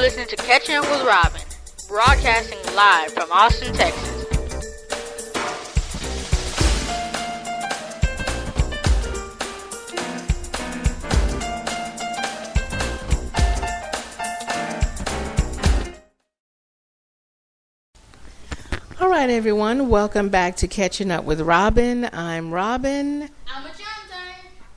listening to Catching Up with Robin, broadcasting live from Austin, Texas. All right, everyone. Welcome back to Catching Up with Robin. I'm Robin. I'm John.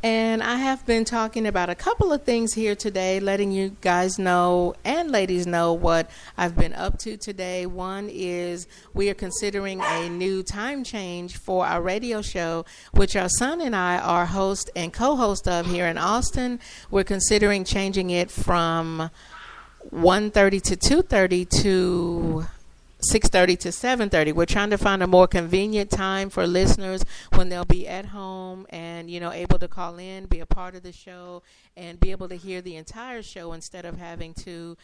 And I have been talking about a couple of things here today, letting you guys know and ladies know what I've been up to today. One is we are considering a new time change for our radio show, which our son and I are host and co-host of here in Austin. We're considering changing it from 1:30 to 2:30 to 6:30 to 7:30. We're trying to find a more convenient time for listeners when they'll be at home and, able to call in, be a part of the show, and be able to hear the entire show instead of having to,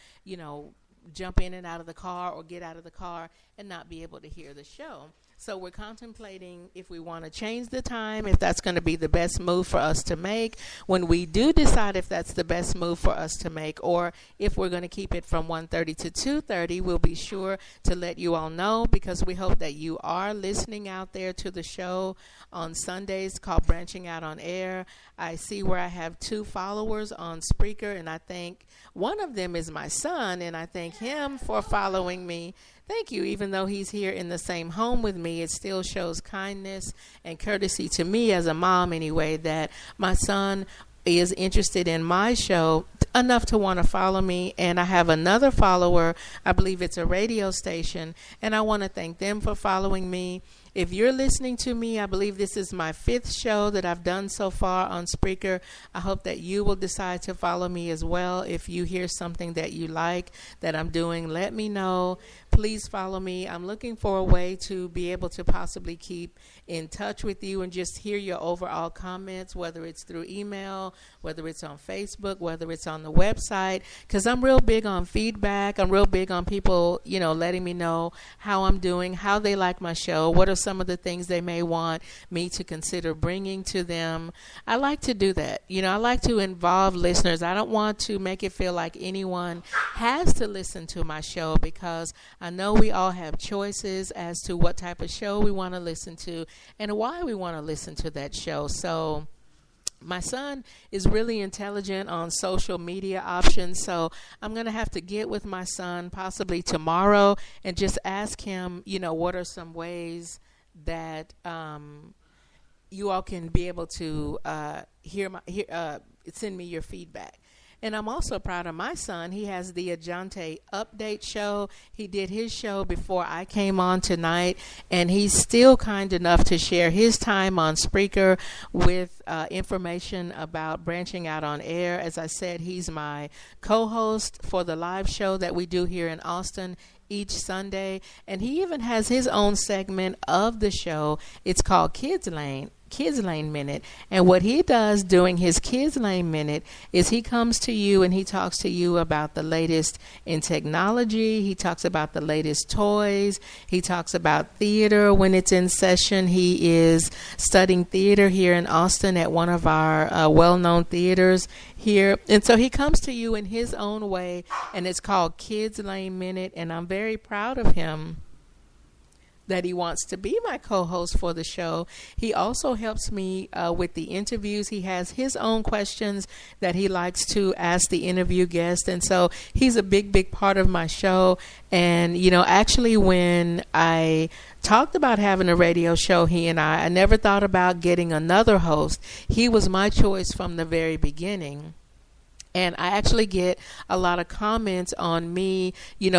jump in and out of the car or get out of the car and not be able to hear the show. So we're contemplating if we want to change the time, if that's going to be the best move for us to make. When we do decide if that's the best move for us to make, or if we're going to keep it from 1:30 to 2:30, we'll be sure to let you all know, because we hope that you are listening out there to the show on Sundays called Branching Out on Air. I see where I have 2 followers on Spreaker, and I think one of them is my son, and I thank him for following me. Thank you. Even though he's here in the same home with me, it still shows kindness and courtesy to me as a mom anyway, that my son is interested in my show enough to want to follow me. And I have another follower, I believe it's a radio station, and I want to thank them for following me. If you're listening to me, I believe this is my 5th show that I've done so far on Spreaker. I hope that you will decide to follow me as well. If you hear something that you like that I'm doing, let me know. Please follow me. I'm looking for a way to be able to possibly keep in touch with you and just hear your overall comments, whether it's through email, whether it's on Facebook, whether it's on the website, because I'm real big on feedback. I'm real big on people, letting me know how I'm doing, how they like my show, what are some of the things they may want me to consider bringing to them. I like to do that. I like to involve listeners. I don't want to make it feel like anyone has to listen to my show, because I know we all have choices as to what type of show we want to listen to and why we want to listen to that show. So my son is really intelligent on social media options, so I'm going to have to get with my son possibly tomorrow and just ask him, what are some ways that you all can be able to send me your feedback. And I'm also proud of my son. He has the Ajante Update show. He did his show before I came on tonight, and he's still kind enough to share his time on Spreaker with information about Branching Out on Air. As I said, he's my co-host for the live show that we do here in Austin each Sunday, and he even has his own segment of the show. It's called Kids Lane Minute. And what he does during his Kids Lane Minute is he comes to you and he talks to you about the latest in technology. He talks about the latest toys. He talks about theater when it's in session. He is studying theater here in Austin at one of our well-known theaters here. And so he comes to you in his own way, and it's called Kids Lane Minute, and I'm very proud of him that he wants to be my co-host for the show. He also helps me with the interviews. He has his own questions that he likes to ask the interview guest. And so he's a big, big part of my show. And, actually when I talked about having a radio show, he and I never thought about getting another host. He was my choice from the very beginning. And I actually get a lot of comments on me,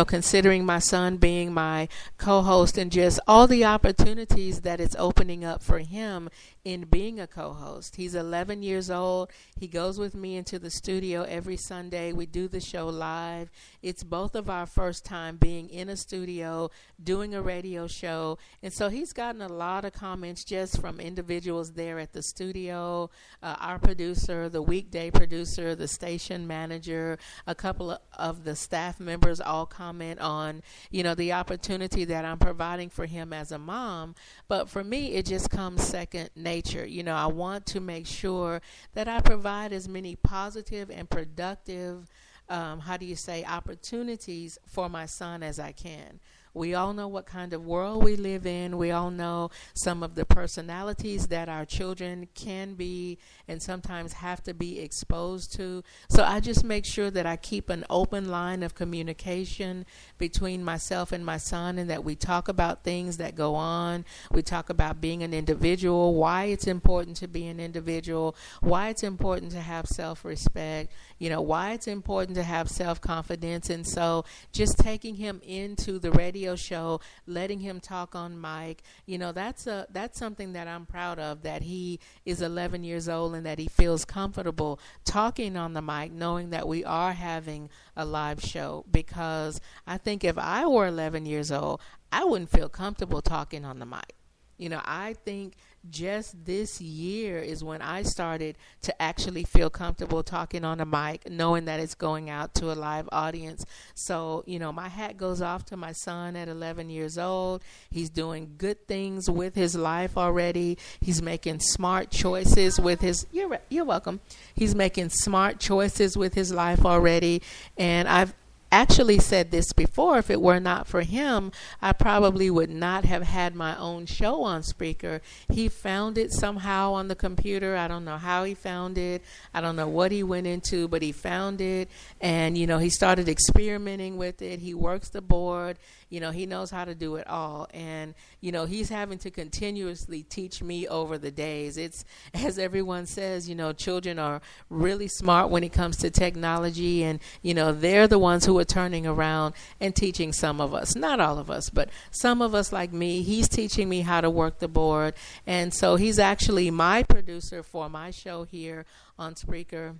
considering my son being my co-host and just all the opportunities that it's opening up for him in being a co-host. He's 11 years old. He goes with me into the studio every Sunday. We do the show live. It's both of our first time being in a studio, doing a radio show. And so he's gotten a lot of comments just from individuals there at the studio, our producer, the weekday producer, the station manager, a couple of the staff members all comment on, the opportunity that I'm providing for him as a mom. But for me, it just comes second nature. I want to make sure that I provide as many positive and productive opportunities for my son as I can. We all know what kind of world we live in. We all know some of the personalities that our children can be and sometimes have to be exposed to. So I just make sure that I keep an open line of communication between myself and my son, and that we talk about things that go on. We talk about being an individual, why it's important to be an individual, why it's important to have self-respect, why it's important to have self-confidence. And so just taking him into the radio show, letting him talk on mic, that's something that I'm proud of, that he is 11 years old and that he feels comfortable talking on the mic, knowing that we are having a live show. Because I think if I were 11 years old, I wouldn't feel comfortable talking on the mic. I think just this year is when I started to actually feel comfortable talking on a mic, knowing that it's going out to a live audience. So, my hat goes off to my son at 11 years old. He's doing good things with his life already. He's making smart choices with his, you're welcome. He's making smart choices with his life already. And I've actually said this before, if it were not for him, I probably would not have had my own show on Spreaker. He found it somehow on the computer. I don't know how he found it. I don't know what he went into, but he found it. And, he started experimenting with it. He works the board. He knows how to do it all. And, he's having to continuously teach me over the days. It's, as everyone says, children are really smart when it comes to technology. And, they're the ones who are turning around and teaching some of us. Not all of us, but some of us like me. He's teaching me how to work the board. And so he's actually my producer for my show here on Spreaker.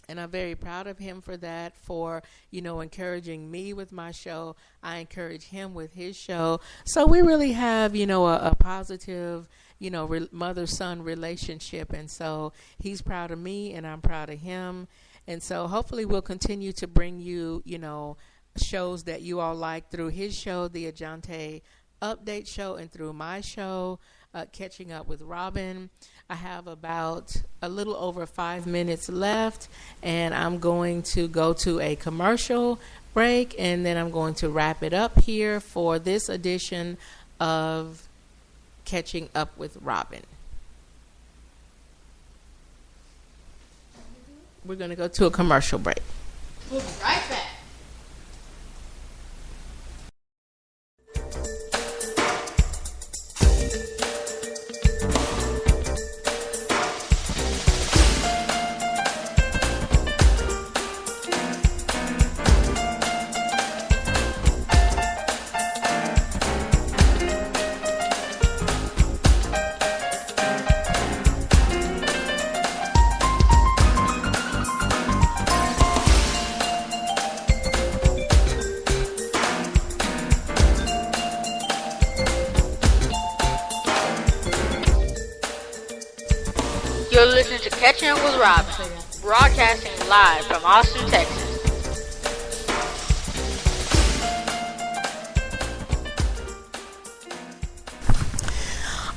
And I'm very proud of him for that, for, encouraging me with my show. I encourage him with his show. So we really have, a positive, mother-son relationship. And so he's proud of me and I'm proud of him. And so hopefully we'll continue to bring you, shows that you all like through his show, the Ajante Update Show, and through my show, Catching Up with Robin. I have about a little over 5 minutes left, and I'm going to go to a commercial break, and then I'm going to wrap it up here for this edition of Catching Up with Robin. We're going to go to a commercial break. We'll be right back. You're listening to Catching Up with Robin, broadcasting live from Austin, Texas.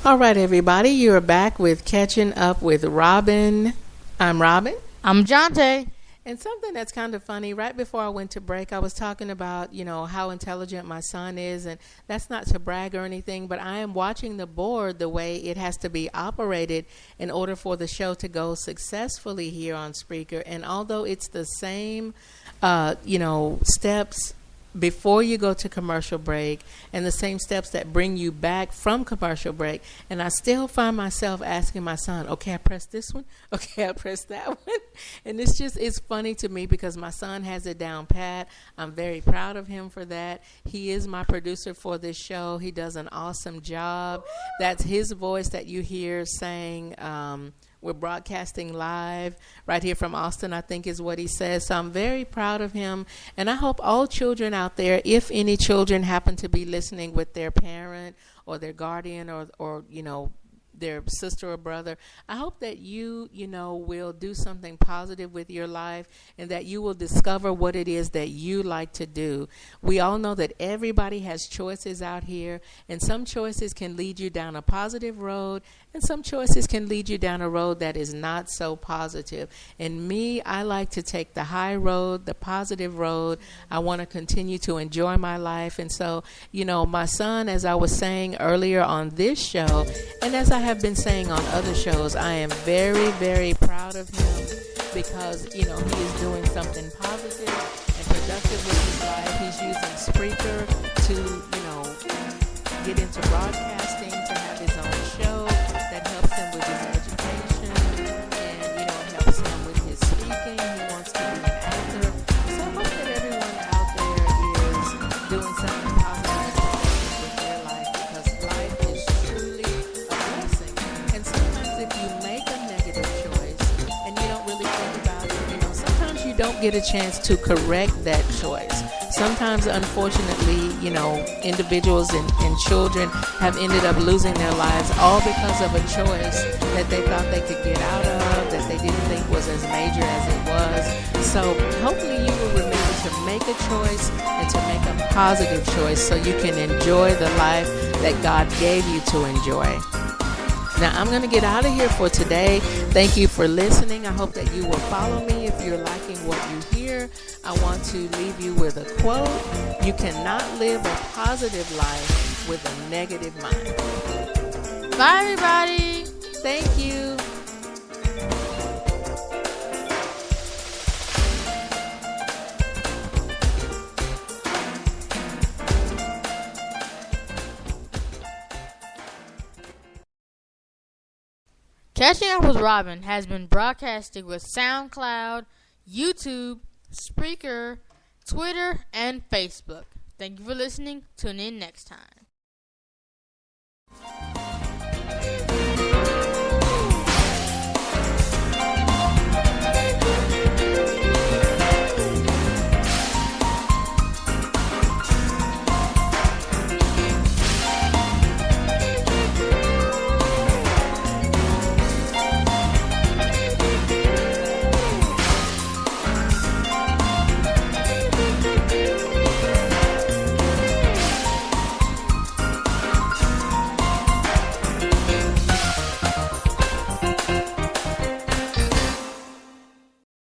All right, everybody, you're back with Catching Up with Robin. I'm Robin. I'm Jonte. And something that's kind of funny, right before I went to break, I was talking about, how intelligent my son is. And that's not to brag or anything, but I am watching the board the way it has to be operated in order for the show to go successfully here on Spreaker. And although it's the same, steps before you go to commercial break and the same steps that bring you back from commercial break, and I still find myself asking my son, okay, I press this one, okay, I press that one. And it's funny to me because my son has it down pat. I'm very proud of him for that. He is my producer for this show. He does an awesome job. That's his voice that you hear saying, we're broadcasting live right here from Austin, I think is what he says. So I'm very proud of him. And I hope all children out there, if any children happen to be listening with their parent or their guardian or their sister or brother. I hope that you will do something positive with your life, and that you will discover what it is that you like to do. We all know that everybody has choices out here, and some choices can lead you down a positive road, and some choices can lead you down a road that is not so positive. And me, I like to take the high road, the positive road. I want to continue to enjoy my life. And so, my son, as I was saying earlier on this show, and as I have been saying on other shows, I am very, very proud of him, because, he is doing something positive and productive with his life. He's using Spreaker to, get into broadcasting, to have his own show that helps him with his education and, helps him with his speaking. He wants to be an actor. So I hope that everyone out there is doing something positive with their life, because life is truly a blessing. And sometimes if you make a negative choice and you don't really think about it, sometimes you don't get a chance to correct that choice. Sometimes, unfortunately, individuals and children have ended up losing their lives all because of a choice that they thought they could get out of, that they didn't think was as major as it was. So hopefully you will remember to make a choice, and to make a positive choice, so you can enjoy the life that God gave you to enjoy. Now, I'm going to get out of here for today. Thank you for listening. I hope that you will follow me if you're liking what you hear. I want to leave you with a quote. You cannot live a positive life with a negative mind. Bye, everybody. Thank you. Catching Up with Robin has been broadcasted with SoundCloud, YouTube, Spreaker, Twitter, and Facebook. Thank you for listening. Tune in next time.